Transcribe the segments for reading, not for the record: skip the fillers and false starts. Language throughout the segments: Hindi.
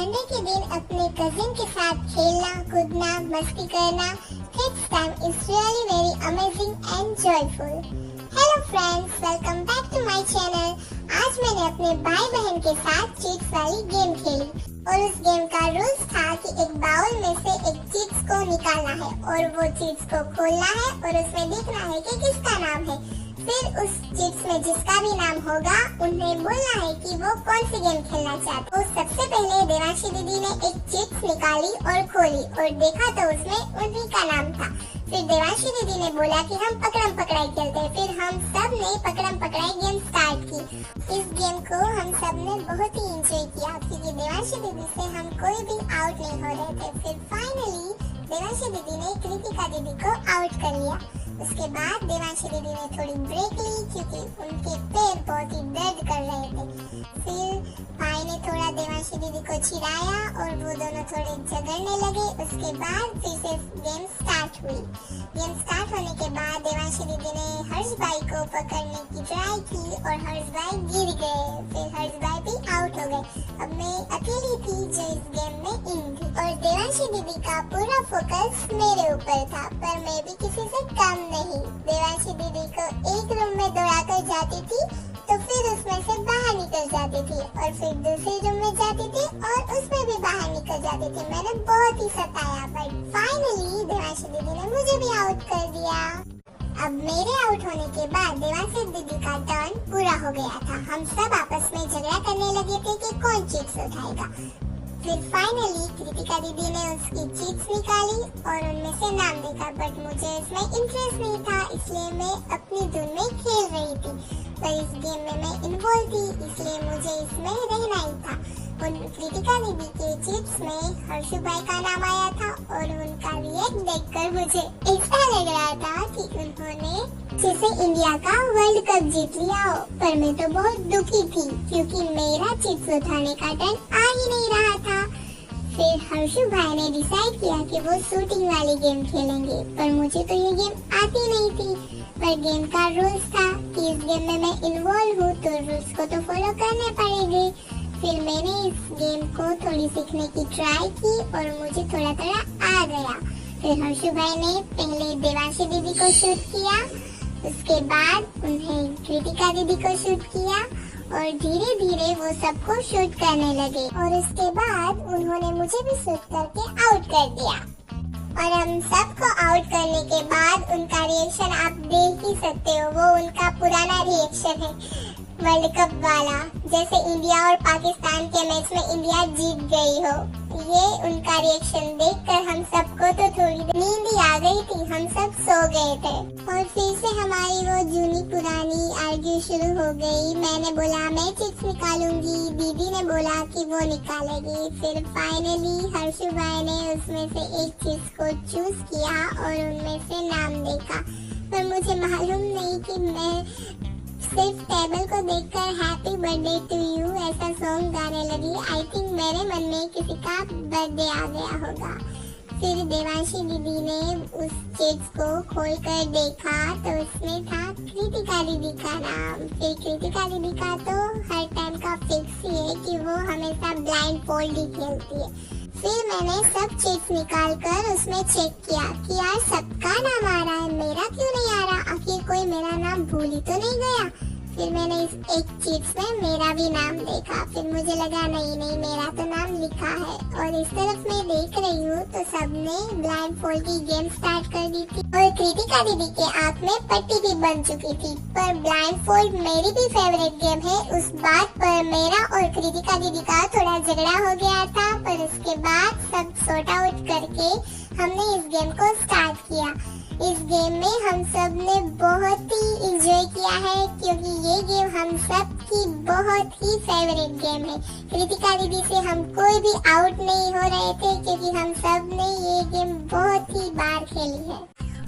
संडे के दिन अपने कजिन के साथ खेलना, कूदना, मस्ती करना, kids time is really very amazing and joyful. Hello friends, welcome back to my channel. आज मैंने अपने भाई बहन के साथ चीट्स वाली गेम खेली और उस गेम का रूल्स था कि एक बाउल में से एक चीट्स को निकालना है और वो चीट्स को खोलना है और उसमें देखना है कि किसका नाम है। फिर उस चीट्स में जिसका भी नाम होगा उन्हें बोलना है कि वो कौन सी गेम खेलना चाहते। तो सबसे पहले देवांशी दीदी ने एक चीट्स निकाली और खोली और देखा तो उसमें उन्हीं का नाम था। फिर देवांशी दीदी ने बोला कि हम पकड़म पकड़ाई खेलते हैं। फिर हम सब ने पकड़म पकड़ाई गेम स्टार्ट की। इस गेम को हम सब ने बहुत ही एंजॉय किया क्योंकि देवांशी दीदी से हम कोई भी आउट नहीं हो रहे थे। फिर फाइनली देवांशी दीदी ने कृतिका दीदी को आउट कर लिया। उसके बाद देवांशी दीदी ने थोड़ी ब्रेक ली क्योंकि उनके पैर बहुत ही दर्द कर रहे थे। फिर भाई ने थोड़ा देवांशी दीदी को चिढ़ाया और वो दोनों थोड़े झगड़ने लगे। उसके बाद फिर से गेम स्टार्ट हुई। गेम स्टार्ट होने के बाद देवांशी दीदी ने हर्ष भाई को पकड़ने की ट्राई की और हर्ष भाई गिर गए। फिर हर्ष भाई भी आउट हो गए। अब मैं अकेली थी जो इस गेम में इन थी और देवांशी दीदी का पूरा फोकस मेरे ऊपर था, पर मैं भी किसी से कम नहीं। देवांशी दीदी को एक रूम में दौड़ाकर जाती थी तो फिर उसमें से बाहर निकल जाती थी और फिर दूसरे रूम में जाती थी और उसमें भी बाहर निकल जाती थी। मैंने बहुत ही सताया, बट फाइनली देवांशी दीदी ने मुझे भी आउट कर दिया। अब मेरे आउट होने के बाद देवांशी दीदी का टर्न पूरा हो गया था। हम सब आपस में झगड़ा करने लगे थे कि कौन चीट्स उठाएगा। फिर फाइनली कृतिका दीदी ने उसकी चीट्स निकाली और उनमें से नाम देखा, बट मुझे इसमें इंटरेस्ट नहीं था, इसलिए मैं अपनी धुन में खेल रही थी। पर इस गेम में मैं इन्वॉल्व थी, इसलिए मुझे इसमें रहना ही था। उन कृतिका दीदी के चीट्स में हर्षु भाई का नाम आया था और उनका रिएक्ट देखकर मुझे ऐसा लग रहा था कि उन्होंने जैसे इंडिया का वर्ल्ड कप जीत लिया हो। पर मैं तो बहुत दुखी थी क्योंकि मेरा चिट्स उठाने का टर्न आ ही नहीं रहा था। फिर हर्षु भाई ने डिसाइड किया कि वो शूटिंग वाली गेम खेलेंगे, पर मुझे तो ये गेम आती नहीं थी। पर गेम का रूल्स था कि इस गेम में मैं इन्वॉल्व हूँ तो रूल्स को तो फॉलो करने पड़ेंगे। फिर मैंने इस गेम को थोड़ी सीखने की ट्राई की और मुझे थोड़ा थोड़ा आ गया। फिर हर्षु भाई ने पहले देवांशी दीदी को शूट किया, उसके बाद उन्हें कृतिका दीदी को शूट किया और धीरे धीरे वो सबको शूट करने लगे और उसके बाद उन्होंने मुझे भी शूट करके आउट कर दिया। और हम सबको आउट करने के बाद उनका रिएक्शन आप देख ही सकते हो। वो उनका पुराना रिएक्शन है वर्ल्ड कप वाला, जैसे इंडिया और पाकिस्तान के मैच में इंडिया जीत गई हो। ये उनका रिएक्शन देखकर हम सबको तो थोड़ी नींद ही आ गई थी, हम सब सो गए थे। और फिर से हमारी वो जूनी पुरानी आर्ग्यू शुरू हो गई। मैंने बोला मैं चिट्स निकालूंगी, दीदी ने बोला कि वो निकालेगी। फिर फाइनली हर्षु भाई ने उसमें से एक चीज को चूज किया और उनमें से नाम देखा, पर मुझे मालूम नहीं कि मैं सिर्फ टेबल को देखकर हैप्पी बर्थडे टू यू ऐसा सॉन्ग गाने लगी। आई थिंक मेरे मन में किसी का बर्थडे आ गया होगा। फिर देवांशी दीदी ने उस चिट्स को खोलकर देखा तो उसमें था कृतिका दीदी का नाम। फिर कृतिका दीदी का तो हर टाइम का फिक्स ही है कि वो हमेशा ब्लाइंड फोल्ड ही खेलती है। फिर मैंने सब चिट्स निकालकर उसमें चेक किया कि यार सबका नाम आ रहा है, मेरा क्यों नहीं आ रहा, आखिर कोई मेरा नाम भूल ही तो नहीं गया। फिर मैंने इस एक चिट्स में मेरा भी नाम देखा। फिर मुझे लगा नहीं मेरा तो नाम लिखा है। और इस तरफ मैं देख रही हूँ तो सबने ब्लाइंड फोल्ड की गेम स्टार्ट कर दी थी और कृतिका दीदी के आँख में पट्टी भी बन चुकी थी। पर ब्लाइंड फोल्ड मेरी भी फेवरेट गेम है। उस बात पर मेरा और कृतिका दीदी का थोड़ा झगड़ा हो गया था, पर उसके बाद सब सॉर्ट आउट करके हमने इस गेम को स्टार्ट किया। इस गेम में हम सब ने बहुत ही एंजॉय किया है क्योंकि ये गेम हम सब की बहुत ही फेवरेट गेम है। कृतिका दीदी से हम कोई भी आउट नहीं हो रहे थे क्योंकि हम सब ने ये गेम बहुत ही बार खेली है।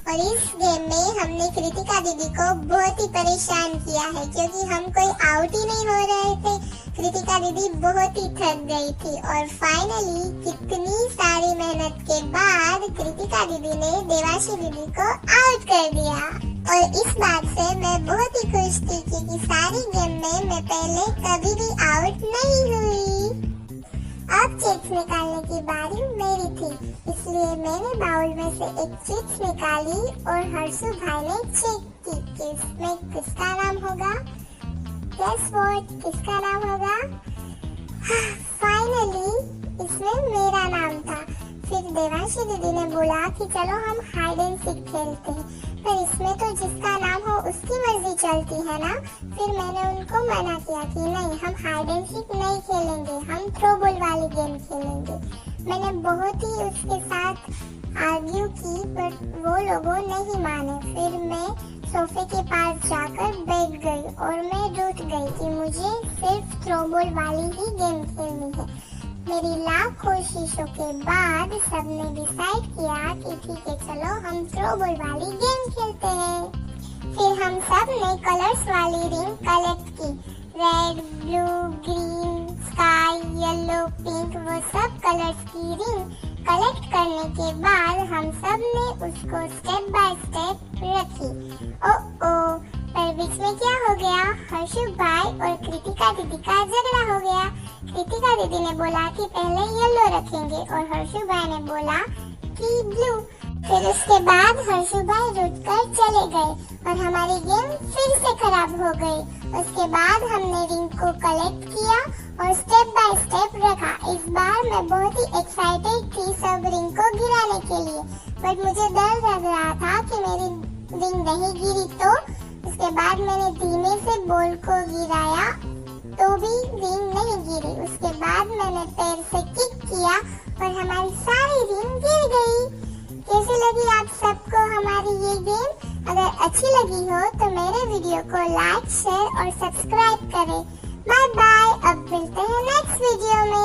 और इस गेम में हमने कृतिका दीदी को बहुत ही परेशान किया है क्योंकि हम कोई आउट ही नहीं हो रहे थे। कृतिका दीदी बहुत ही थक गई थी और फाइनली कितनी सारी मेहनत के बाद कृतिका दीदी ने देवांशी दीदी को आउट कर दिया। और इस बात से मैं बहुत ही खुश थी क्योंकि सारी गेम में मैं पहले कभी भी आउट नहीं हुई। अब चिप्स निकालने की बारी मेरी थी, इसलिए मैंने बाउल में से एक चिप्स निकाली और हर्षु भाई ने चेक की कि इसमें किसका नाम होगा। गेस व्हाट, किसका नाम होगा? फाइनली इसमें मेरा नाम था। फिर देवांशी दीदी ने बोला कि चलो हम हाइड एंड सीक खेलते हैं, पर इसमें तो जिसका नाम हो उसकी मर्जी चलती है ना। फिर मैंने उनको मना किया कि नहीं, हम हाइड एंड सीक नहीं खेलेंगे, हम थ्रो बॉल वाली गेम खेलेंगे। मैंने बहुत ही उसके साथ आर्ग्यू की, पर वो लोगों नहीं माने। फिर मैं सोफे के पास जाकर बैठ गई और मैं रूठ गई कि मुझे सिर्फ थ्रो बॉल वाली ही गेम खेलनी है। मेरी लाख कोशिशों के बाद सबने डिसाइड किया कि ठीक है, चलो हम थ्रो बॉल वाली गेम खेलते हैं। फिर हम सब ने कलर्स वाली रिंग कलेक्ट की, red, blue, green, sky, yellow, pink, वो सब कलर्स की रिंग कलेक्ट करने के बाद हम सब ने उसको स्टेप बाय स्टेप रखी। ओ, पर बीच में क्या हो गया? हर्षु भाई और कृतिका दीदी का झगड़ा हो गया। कृतिका दीदी ने बोला कि पहले येलो रखेंगे और हर्षु भाई ने बोला कि ब्लू। फिर उसके बाद हर्षु भाई रुक कर चले गए और हमारी गेम फिर से खराब हो गई। उसके बाद हमने रिंग को कलेक्ट किया और स्टेप बाय स्टेप रखा। इस बार मैं बहुत ही एक्साइटेड थी सब रिंग को गिराने के लिए, बट मुझे डर लग रहा था कि मेरी रिंग नहीं गिरी तो। उसके बाद मैंने धीमे से बॉल को गिराया तो भी रिंग नहीं गिरी। उसके बाद मैंने पैर से किक किया और हमारी सारी रिंग गिर गई। कैसी लगी आप सबको हमारी ये गेम? अगर अच्छी लगी हो तो मेरे वीडियो को लाइक, शेयर और सब्सक्राइब करें। बाय बाय, अब मिलते हैं नेक्स्ट वीडियो में।